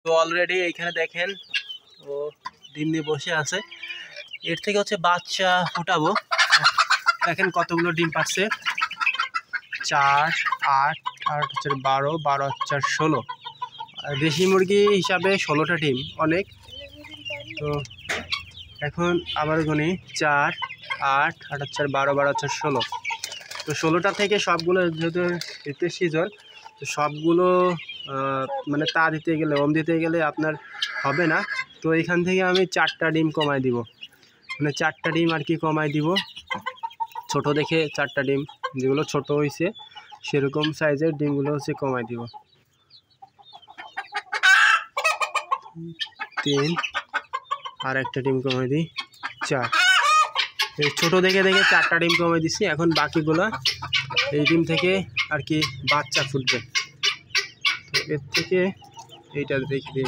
তো অলরেডি এইখানে দেখেন ও ডিম দিয়ে বসে আছে। এর থেকে হচ্ছে বাচ্চা ফুটাবো। দেখেন কতগুলো ডিম পাচ্ছে, 4, 8, 8 হচ্ছে 12, 12 হচ্ছে 16। আর দেশি মুরগি হিসাবে 16টা ডিম অনেক। তো এখন আবার গুনি 4, 8, 8 হচ্ছে 12, 12 হচ্ছে 16। তো 16টা থেকে সবগুলো যেহেতু শীতের সিজন, তো সবগুলো মানে তা দিতে গেলে ওম দিতে গেলে আপনার হবে না। তো এখান থেকে আমি 4টা ডিম কমাই দিব, মানে 4টা ডিম আর কি কমাই দিব। ছোট দেখে 4টা ডিম, যেগুলো ছোট হয়েছে সেরকম সাইজের ডিমগুলো হচ্ছে কমাই দিব। 3 আর একটা ডিম কমাই দিই, 4। এই ছোটো দেখে 4টা ডিম কমাই দিছি। এখন বাকিগুলো এই ডিম থেকে আর কি বাচ্চা ফুটবে। তো এর থেকে এইটা দেখি,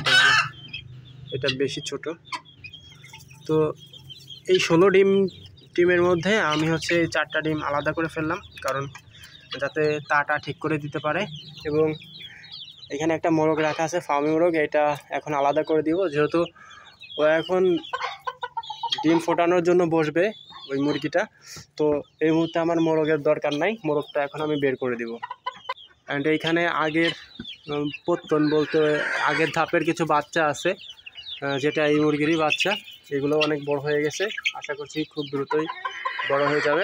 এটা বেশি ছোট। তো এই 16 ডিমের মধ্যে আমি হচ্ছে 4টা ডিম আলাদা করে ফেললাম, কারণ যাতে তাটা ঠিক করে দিতে পারে। এবং এখানে একটা মোরগ রাখা আছে, ফার্মি মোরগ, এটা এখন আলাদা করে দিব, যেহেতু ও এখন ডিম ফোটানোর জন্য বসবে ওই মুরগিটা। তো এই মুহূর্তে আমার মোরগের দরকার নাই, মোরগটা এখন আমি বের করে দিব। অ্যান্ড এইখানে আগের পত্তন বলতে আগের ধাপের কিছু বাচ্চা আছে, যেটা এই মুরগিরই বাচ্চা। এগুলো অনেক বড় হয়ে গেছে, আশা করছি খুব দ্রুতই বড় হয়ে যাবে।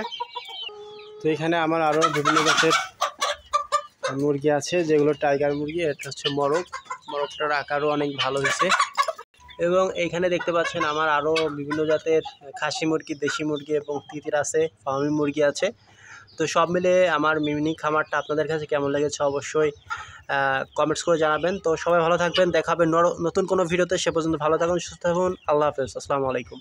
তো এখানে আমার আরও বিভিন্ন জাতের মুরগি আছে, যেগুলো টাইগার মুরগি। এটা হচ্ছে মোরগটার আকারও অনেক ভালো হয়েছে। এবং এইখানে দেখতে পাচ্ছেন আমার আরও বিভিন্ন জাতের খাসি মুরগি, দেশি মুরগি এবং তিতির আছে, ফার্মি মুরগি আছে। তো সব মিলে আমার মিনি খামারটা আপনাদের কাছে কেমন লেগেছে অবশ্যই কমেন্টস করে জানাবেন। তো সবাই ভালো থাকবেন, দেখা হবে নতুন কোনো ভিডিওতে। সে পর্যন্ত ভালো থাকুন, সুস্থ থাকুন। আল্লাহ হাফেজ, আসসালামু আলাইকুম।